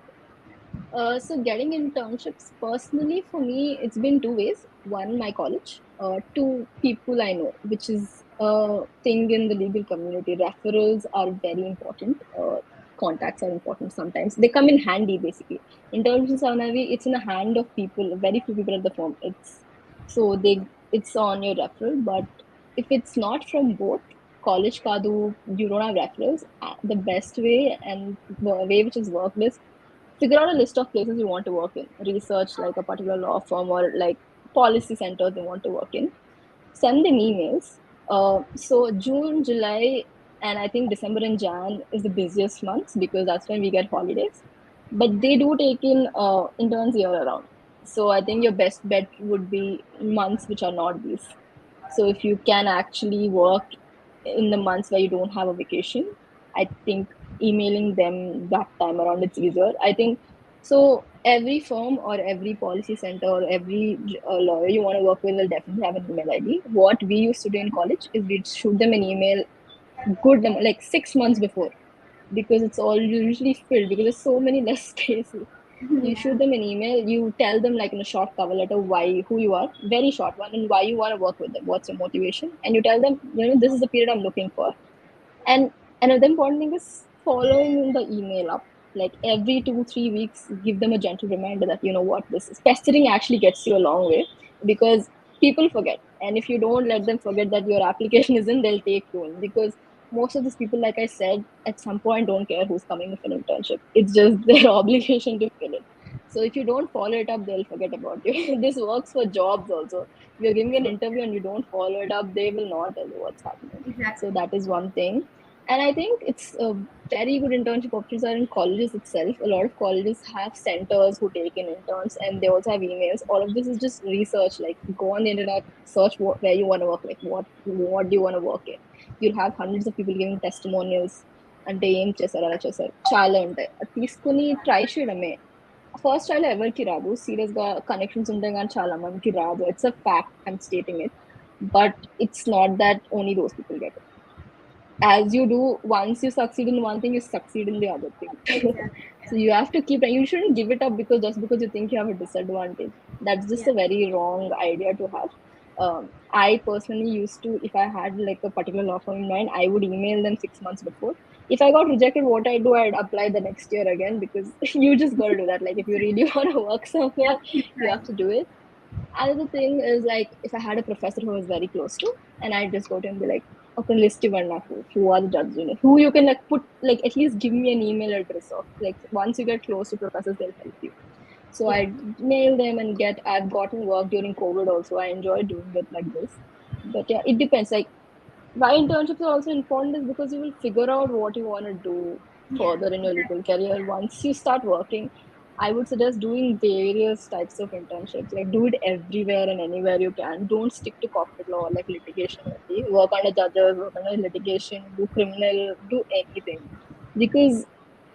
So getting internships personally for me, it's been two ways. One, my college. Two, people I know, which is a thing in the legal community. Referrals are very important. Contacts are important sometimes. They come in handy basically. Internships are maybe it's in the hand of people. Very few people at the firm. It's so they it's on your referral, but if it's not from both, college kadu, you don't have referrals, the best way and the way which is worked is figure out a list of places you want to work in. Research like a particular law firm or like policy centers you want to work in. Send them emails. So June, July, and I think December and Jan is the busiest months because that's when we get holidays. But they do take in interns year around. So I think your best bet would be months which are not these. So if you can actually work in the months where you don't have a vacation, I think emailing them that time around it's easier. I think so. Every firm or every policy center or every lawyer you want to work with will definitely have an email ID. What we used to do in college is we'd shoot them an email like 6 months before because it's all usually filled because there's so many less spaces. You shoot them an email, you tell them like in a short cover letter why, who you are, very short one, and why you want to work with them, what's your motivation, and you tell them, this is the period I'm looking for. And another important thing is following the email up. Like every 2-3 weeks, give them a gentle reminder that you know what this is. Pestering actually gets you a long way because people forget. And if you don't let them forget that your application is in, they'll take you in. Because most of these people, like I said, at some point don't care who's coming for an internship. It's just their obligation to fill it. So if you don't follow it up, they'll forget about you. This works for jobs also. If you're giving an interview and you don't follow it up, they will not tell you what's happening. Exactly. So that is one thing. And I think it's a very good internship opportunities are in colleges itself. A lot of colleges have centers who take in interns and they also have emails. All of this is just research. Like go on the internet, search where you want to work, like what do you want to work in. You'll have hundreds of people giving testimonials అంటే ఏం చేశారు అలా చేశారు చాలా ఉంటాయి తీసుకుని try చేయడమే first ట్రైలో ఎవరికి రాదు సీరియస్ గా కనెక్షన్స్ ఉంటాయి కానీ చాలా మందికి రాదు it's a fact I'm stating it but it's not that only those people get it as you do, once you succeed in one thing, you succeed in the other thing. So you have to keep, you shouldn't give it up because you think you have a disadvantage. That's just a very wrong idea to have. I personally used to, if I had like a particular law firm in mind, I would email them 6 months before. If I got rejected, what I do, I'd apply the next year again because you just got to do that. Like if you really want to work somewhere, you have to do it. Another thing is like if I had a professor who was very close to, and I just go to him and be like, okay, list who are the judges, who you can like put like at least give me an email address of like once you get close to professors, they'll help you. So I mail them and I've gotten work during COVID also. I enjoy doing it like this. But yeah, it depends. Like why internships are also important is because you will figure out what you want to do further in your legal career. Once you start working, I would suggest doing various types of internships. Like do it everywhere and anywhere you can. Don't stick to corporate law like litigation only. Work under judges, work under litigation, do criminal, do anything. Because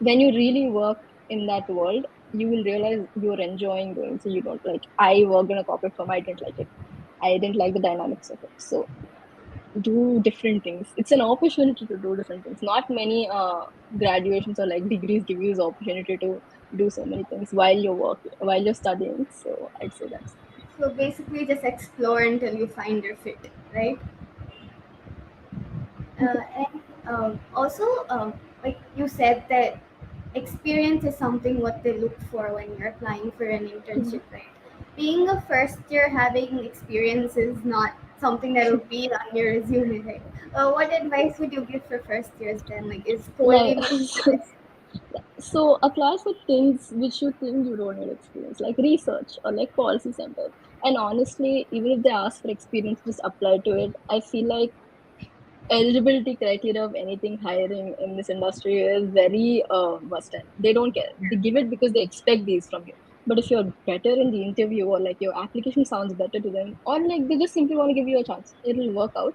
when you really work in that world, you will realize you're enjoying doing. So you don't like. I worked in a corporate firm. I didn't like it. I didn't like the dynamics of it. So do different things. It's an opportunity to do different things. Not many graduations or like degrees give you the opportunity to do so many things while you're working, while you're studying. So I'd say that's. So basically, just explore until you find your fit, right? And also, like you said, that experience is something what they look for when you're applying for an internship, right? Being a first year, having experience is not something that will be on your resume, right? What advice would you give for first years then? Like, is Like, coding? so apply for things which you think you don't need experience, like research or like policy centers. And honestly, even if they ask for experience, just apply to it. I feel like eligibility criteria of anything hiring in this industry is very versatile. They don't care. They give it because they expect these from you. But if you're better in the interview or like your application sounds better to them, or like they just simply want to give you a chance, it'll work out.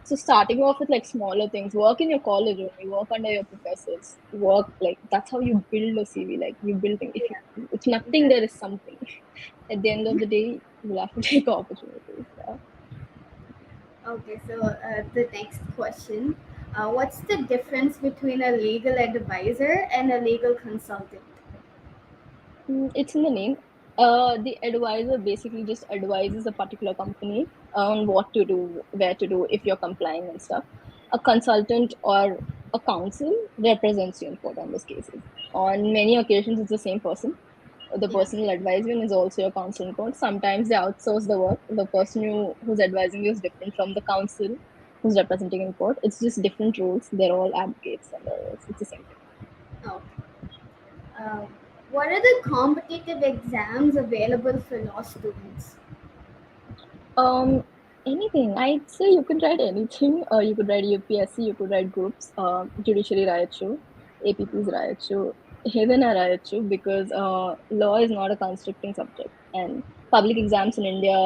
So starting off with like smaller things, work in your college only, work under your professors, work like that's how you build a CV. Like you build things. If nothing, there is something. At the end of the day, you'll have to take opportunities. Yeah. Okay, so the next question. What's the difference between a legal advisor and a legal consultant? It's in the name. The advisor basically just advises a particular company on what to do, where to do, if you're complying and stuff. A consultant or a counsel represents you in court on those cases. On many occasions, it's the same person. the person who advises you is also your counsel in court. Sometimes they outsource the work. The person who's advising you is different from the counsel who's representing in court. It's just different rules. They're all advocates and lawyers. It's the same thing. Oh. What are the competitive exams available for law students? Anything. I'd say you could write anything. You could write UPSC, you could write groups, judiciary రాయొచ్చు, APPs రాయొచ్చు, ఏదైనా రాయొచ్చు, because law is not a constricting subject, and public exams in India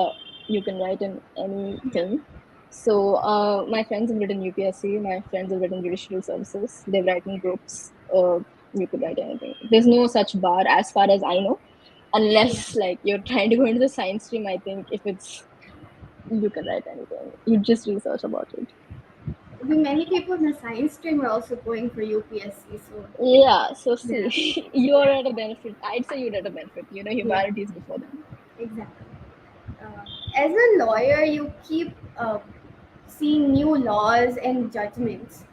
you can write in anything. So my friends have written UPSC, my friends have written judicial services, they've written groups. You could write anything. There's no such bar as far as I know, unless like you're trying to go into the science stream. I think if it's you can write anything. You just research about it. Many people in the science stream are also going for UPSC. So Yeah, so see, you're at a benefit. I'd say you're at a benefit. You know, humanities before them. Exactly. As a lawyer, you keep seeing new laws and judgments.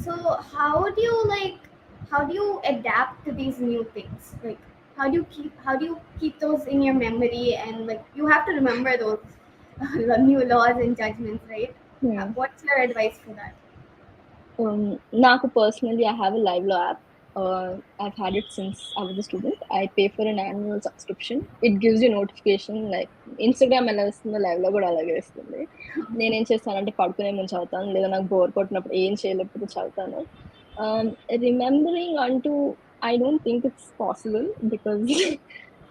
So how do you adapt to these new things? Like how do you keep those in your memory, and like you have to remember those new laws and judgments, right? What's your advice for that? Naku personally, I have a live law app. I've had it since I was a student. I pay for an annual subscription. It gives you notification like Instagram ఎలా వస్తుందో live లో కూడా అలాగే వస్తుంది. నేనేం చేస్తానంటే పడుకునే ముందు చదువుతాను, లేదా నాకు బోర్ కొట్టినప్పుడు ఏం చేయలేకపోతే చదువుతాను. Remembering unto, I don't think it's possible because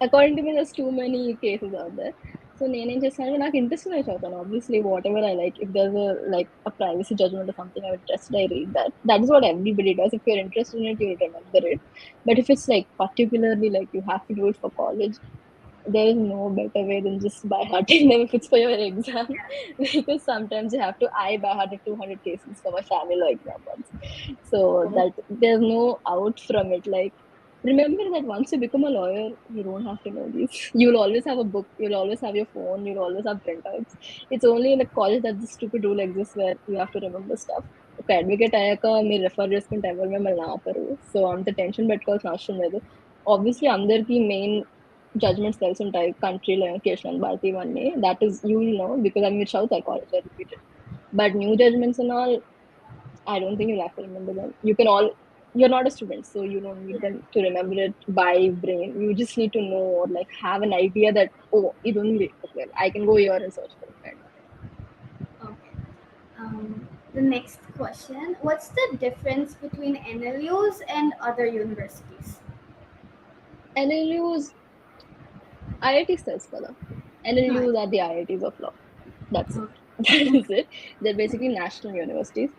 according to me there's too many cases out there. So నేనేం చేస్తానంటే నాకు ఇంట్రెస్ట్ ఉన్నాయి చదువుతాను. Obviously whatever I like, if there's a privacy judgment or something I'm interested, I read that. That is what everybody does. If you're interested in it, you'll remember it. But if it's like particularly like you have to do it for college, there is no better way than just by hearting them if it's for your exam. Because sometimes you have to by heart 200 cases for my family law exam once. So that there's no out from it. Like, remember that once you become a lawyer, you don't have to know these. You'll always have a book, you'll always have your phone, you'll always have printouts. It's only in the college that this stupid rule exists where you have to remember stuff. ఒక advocate అయ్యాక మీరు refer చేసుకుంటే ఎవరు మిమ్మల్ని ఆపరు. So అంత tension పెట్టుకోవాల్సిన అవసరం లేదు. ఆబ్వియస్లీ అందరికీ మెయిన్ జడ్జ్మెంట్స్ తెలిసి ఉంటాయి కంట్రీలో, కేశవన్ భారతి ఇవన్నీ. That is you know because అవి మీరు చదువుతారు కాలేజ్లో repeated. But new judgments and all, I don't think you'll have to remember them. You're not a student, so you don't need them to remember it by brain. You just need to know or like have an idea that, oh, it only okay, I can go here and search for it. Okay. The next question: what's the difference between NLUs and other universities? NLUs, IIT stands for them. NLUs are the IITs of law. That's it. That is it. They're basically national universities.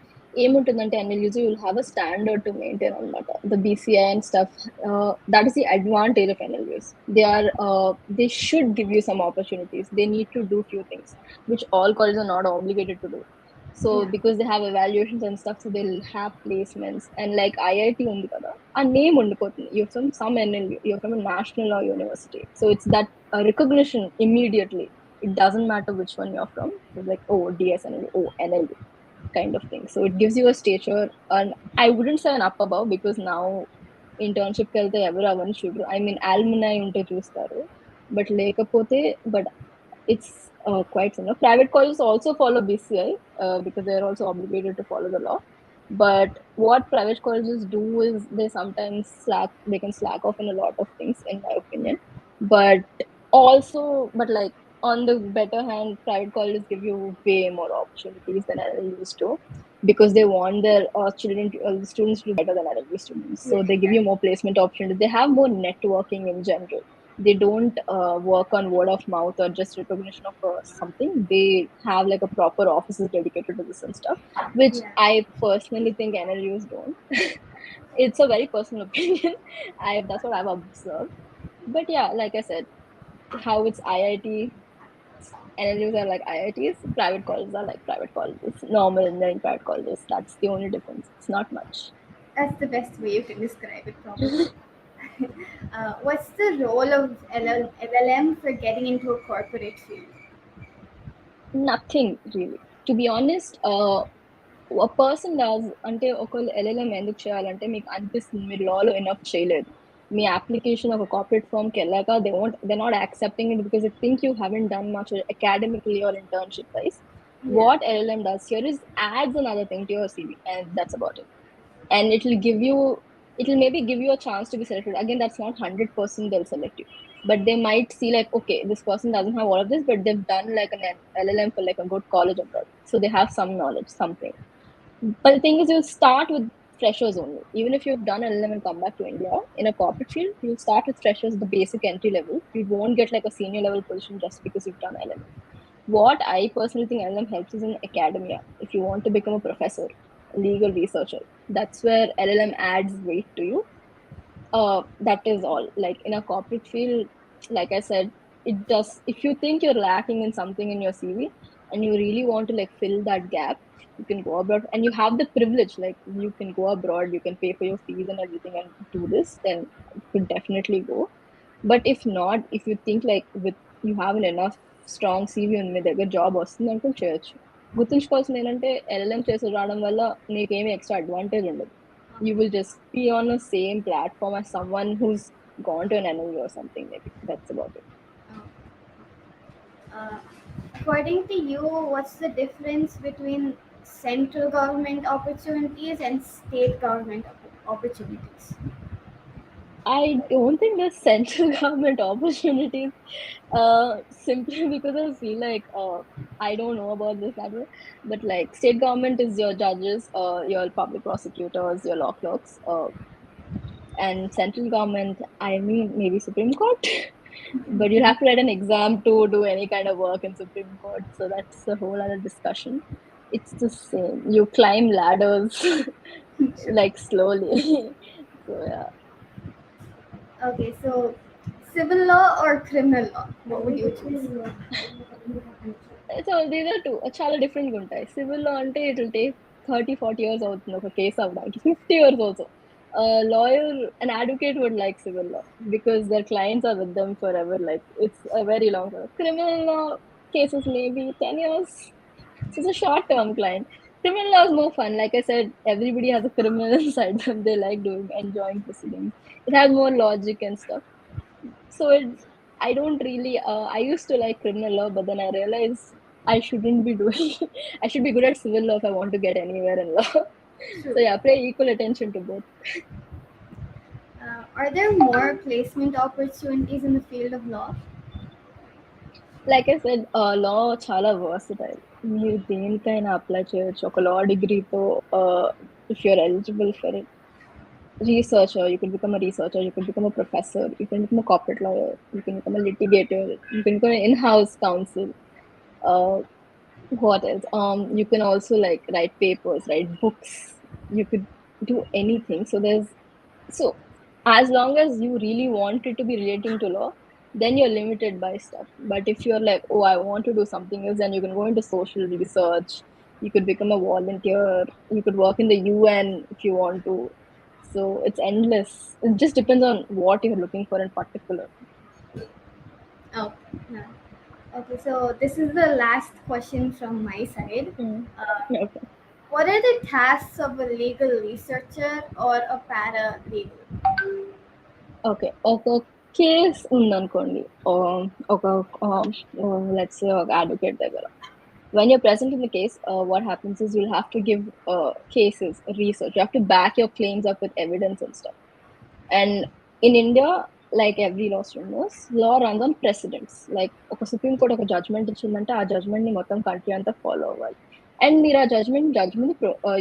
ఏముంటుందంటే NLUs will have a standard to maintain అనమాట. The BCI and stuff, that is the advantage of NLUs. They should give you some opportunities. They need to do few things which all colleges are not obligated to do. So because they have evaluations and stuff, so they'll have placements. And like IIT ఉంది కదా, ఆ name ఉండిపోతుంది. You're from some NLU, you're from a national law university, so it's that recognition immediately. It doesn't matter which one you're from. It's like, oh, DSNLU, oh, NLU kind of thing. So it gives you a stature, and I wouldn't say an up above because now internship కి వెళ్తే ఎవరు అవన్నీ చూడరు. I mean alumni ఉంటే చూస్తారు, but లేకపోతే but it's quite similar. Private colleges also follow BCI because they're also obligated to follow the law. But what private colleges do is they sometimes can slack off in a lot of things, in my opinion. But like on the better hand, private colleges give you way more opportunities than NLUs do because they want their students to do better than NLU students. So they give you more placement opportunities. They have more networking in general. They don't work on word of mouth or just recognition of something. They have like a proper offices dedicated to this and stuff, which I personally think NLUs don't. It's a very personal opinion. That's what I've observed. But yeah, like I said, how it's IIT, NLUs are like IITs, private colleges are like private colleges, normal engineering private colleges. That's the only difference. It's not much. That's the best way you can describe it, probably. What's the role of LLM for getting into a corporate field? Nothing really. To be honest, a person does అంటే ఒకళ్ళు LLM ఎందుకు చేయాలంటే మీకు అనిపిస్తుంది మీరు లాలో enough చేయలేదు, me application of a corporate firm Kelaka, they're not accepting it because they think you haven't done much academically or internship wise. What LLM does here is adds another thing to your CV, and that's about it. And it'll maybe give you a chance to be selected. Again, that's not 100% they'll select you, but they might see like, okay, this person doesn't have all of this, but they've done like an LLM for like a good college abroad, so they have some knowledge, something. But the thing is, you'll start with freshers only. Even if you've done LLM and come back to India in a corporate field, you'll start with freshers, the basic entry level. You won't get like a senior level position just because you've done LLM. What I personally think LLM helps is in academia. If you want to become a professor, a legal researcher, that's where LLM adds weight to you. That is all. Like in a corporate field, like I said, it does. If you think you're lacking in something in your CV and you really want to like fill that gap, you can go abroad, and you have the privilege. Like you can go abroad, you can pay for your fees and everything, and do this. Then you could definitely go. But if not, if you think like with you have an enough strong CV and మీ దగ్గర job వస్తుంది అనుకుని చేయొచ్చు. గుర్తుంచుకోవాల్సింది ఏంటంటే LLM చేసి రావడం వల్ల నీకేమీ ఎక్స్ట్రా అడ్వాంటేజ్ ఉండదు. You will just be on the same platform as someone who's gone to an NLU or something. Maybe that's about it. According to you, what's the difference between central government opportunities and state government opportunities? I don't think there's central government opportunities. Simply because I feel like I don't know about this matter, but like state government is your judges, your public prosecutors, your law clerks, and central government, I mean, maybe Supreme Court. But you'll have to write an exam to do any kind of work in Supreme Court. So that's a whole other discussion. It's the same. You climb ladders like slowly. So yeah. Okay, so civil law or criminal law? What would you choose? So these are two చాలా డిఫరెంట్గా ఉంటాయి. Civil లా అంటే it will take 30-40 years అవుతుంది ఒక case అవ్వడానికి, 50 years also. A lawyer, an advocate would like civil law because their clients are with them forever. Like it's a very long term. Criminal law cases maybe 10 years. So it's a short term client. Criminal law is more fun. Like I said, everybody has a criminal inside them. They like doing enjoying proceedings. It has more logic and stuff. So I don't really. I used to like criminal law, but then I realized I shouldn't be doing. I should be good at civil law if I want to get anywhere in law. So yeah, pay equal attention to both. Are there more placement opportunities in the field of law? Like I said, law చాలా versatile. మీరు దేనికైనా apply చేయొచ్చు ఒక లా డిగ్రీతో. If you're eligible for it, researcher, you can become a researcher, you can become a professor, you can become a corporate lawyer, you can become a litigator, you can become an in-house counsel. Uh, what else? You can also like write papers, write books. You could do anything. So as long as you really want it to be relating to law, then you're limited by stuff. But if you're like, oh, I want to do something else, then you can go into social research, you could become a volunteer, you could work in the UN if you want to. So it's endless. It just depends on what you're looking for in particular. Oh, yeah. Okay, so this is the last question from my side. Okay. What are the tasks of a legal researcher or a paralegal? Okay, ఒక case ఉందనుకోండి, ఒక let's say ఒక advocate దగ్గర. When you're present in the case, what happens is you'll have to give cases research. You have to back your claims up with evidence and stuff. And in India, like every law student knows, law runs on precedents. Like ఒక supreme court ఒక judgement ఇచ్చిందంటే ఆ judgement ని మొత్తం country అంతా follow అవ్వాలి. And మీరు ఆ judgement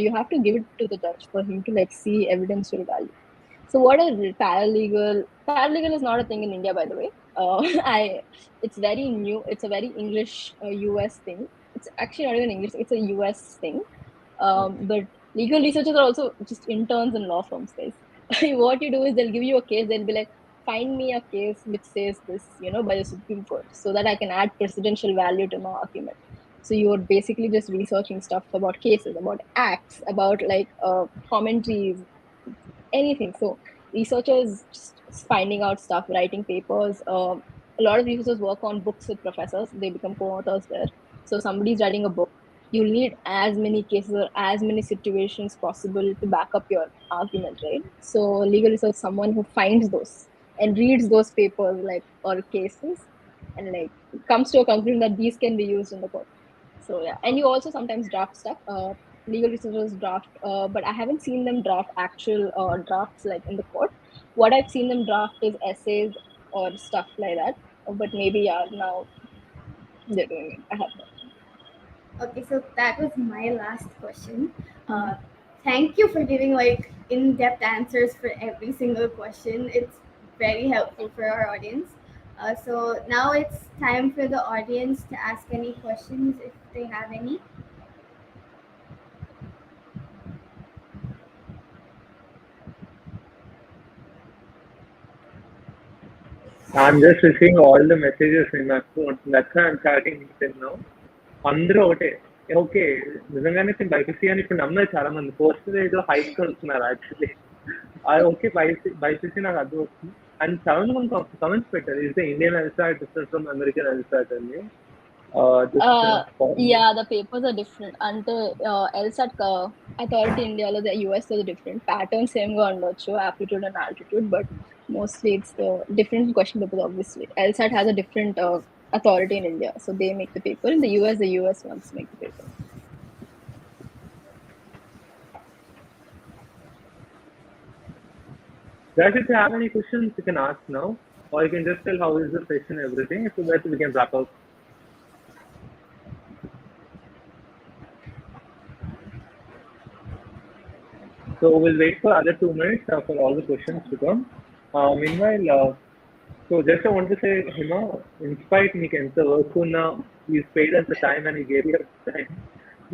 you have to give it to the judge for him to like see evidential value. So what is paralegal? Paralegal is not a thing in India, by the way. It's very new. It's a very English US thing. It's actually not even English. It's a US thing. But legal researchers are also just interns in law firms, guys. What you do is they'll give you a case. They'll be like, find me a case which says this, by the Supreme Court, so that I can add precedential value to my argument. So you're basically just researching stuff about cases, about acts, about like commentaries, anything. So researchers just finding out stuff, writing papers. A lot of researchers work on books with professors. They become co-authors there. So somebody's writing a book, you'll need as many cases or as many situations possible to back up your argument, right? So legal research, someone who finds those and reads those papers, like, or cases, and like comes to a conclusion that these can be used in the court. So yeah, and you also sometimes draft stuff. Legal researchers draft, but I haven't seen them draft actual drafts like in the court. What I've seen them draft is essays or stuff like that. But maybe yeah, now they're doing it. I have no. Okay, so that was my last question. Mhm. Thank you for giving like in-depth answers for every single question. It's very helpful for our audience. So now it's time for the audience to ask any questions if they have any. I'm just receiving all the messages in my phone. That's why I'm chatting with him now. అందరూ ఒకటే okay నిజంగానే BiPC అని ఇప్పుడు నమ్మలేదు చాలా మంది post ఏదో hype కొడుతున్నారు యాక్చువల్లీ ఓకే బైపీసీ నాకు అర్థం వస్తుంది అండ్ చాలా మంది మనకు కమెంట్స్ పెట్టారు is the Indian LSAT different from American LSAT అని Yeah, the papers are different. And LSAT authority India, the US is different. Pattern same ga undochu, aptitude and altitude, but mostly it's the different question papers. Obviously, LSAT has a different authority in India, so they make the paper. In the US ones make the paper. Guys, if you have any questions, you can ask now, or you can just tell how is the session, everything, so that we can wrap up. So we'll wait for other 2 minutes for all the questions to come. Meanwhile, so just I want to say, Hima, in spite మీకు ఎంత work ఉన్నా you paid us the time and you gave your time.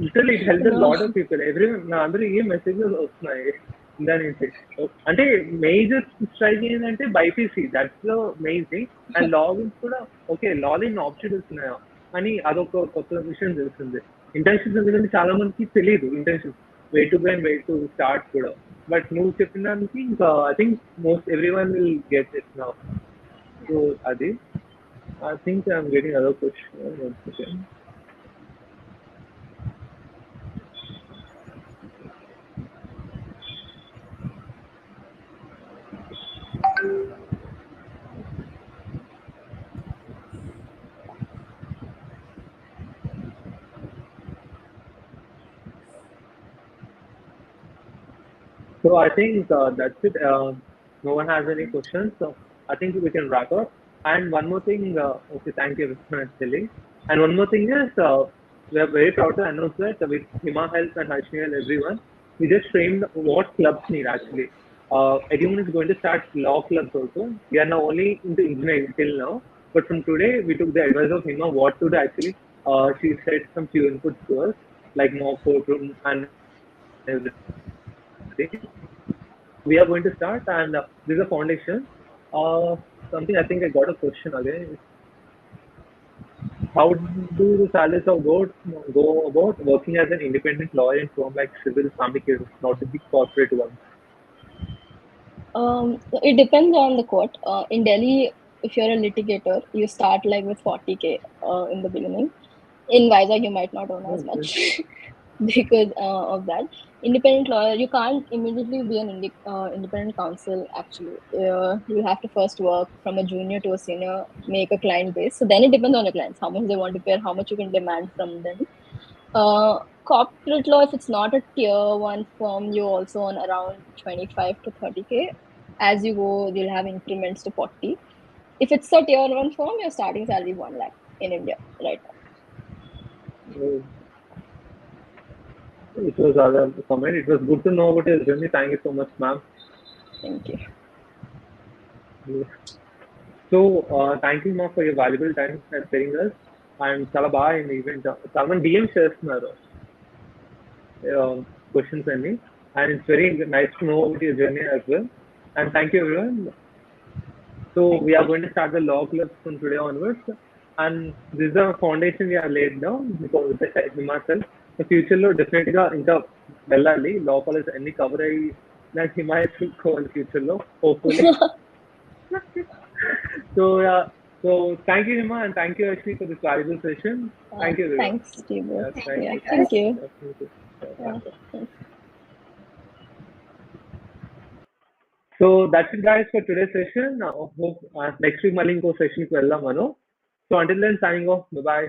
Literally, it helped a lot of people. Everyone, నా అందరూ ఏ messages వస్తున్నాయి దాని నుంచి. అంటే major strike ఏంటంటే BiPC that's the main thing and logins కూడా ఓకే లాగిన్ ఆప్షన్స్ ఉన్నాయా అని అదొక కొత్త విషయం తెలుస్తుంది. ఇంటర్న్షిప్స్ ఎందుకంటే చాలా మందికి తెలియదు internships way to and way to start కూడా. బట్ నువ్వు చెప్పిన దానికి ఇంకా I think most every one will get it now. So అది I think I'm getting other question. So I think that's it. No one has any questions. So I think we can wrap up. And one more thing, okay, thank you very much, Lily. And one more thing is, we are very proud to announce that with Hima Health and Harshni and everyone, we just framed what clubs need actually. Edumoon is going to start law clubs also. We are now only into engineering till now. But from today, we took the advice of Hima what to do actually. She said some few inputs to us, like more courtroom and everything. We are going to start, and this is a foundation. Something I think I got a question again. How do the salaries of go about working as an independent lawyer in firm like civil family cases, not the big corporate ones? It depends on the court. In Delhi, if you're a litigator, you start like with 40K in the beginning. In Vizag, you might not earn as much because of that. Independent lawyer, you can't immediately be an independent counsel. Actually, you have to first work from a junior to a senior, make a client base. So then it depends on your clients, how much they want to pay, how much you can demand from them. Corporate law, if it's not a tier 1 firm, you also earn around 25 to 30K. As you go, you'll have increments to 40. If it's a tier 1 firm, your starting salary 1 lakh in India right now. It was other comment. It was good to know about your journey. Thank you so much, ma'am. Thank you. So, thank you, ma'am, for your valuable time and sharing us. And చాలా బాగా అయింది event. చాలా మంది DM చేస్తున్నారు questions అన్ని. And it's very nice to know about your journey as well. And thank you, everyone. So we are going to start the law clubs from today onwards. And this is the foundation we have laid down because Himachal. The future లో definite గా ఇంకా వెళ్ళాలి law college అన్ని cover అయ్యి నాకు Himachal future లో hopefully. So So thank you, Hima, and thank you, Ashni, for this valuable session. Thank you, everyone. Thanks, Steve. Yes, Thank you, Thank you. Yes, thank you. Yes, Yeah. thank you. So that's it, guys, for today's session. Hope next week mali inko session ku veldam mano. So until then, signing off. Bye bye.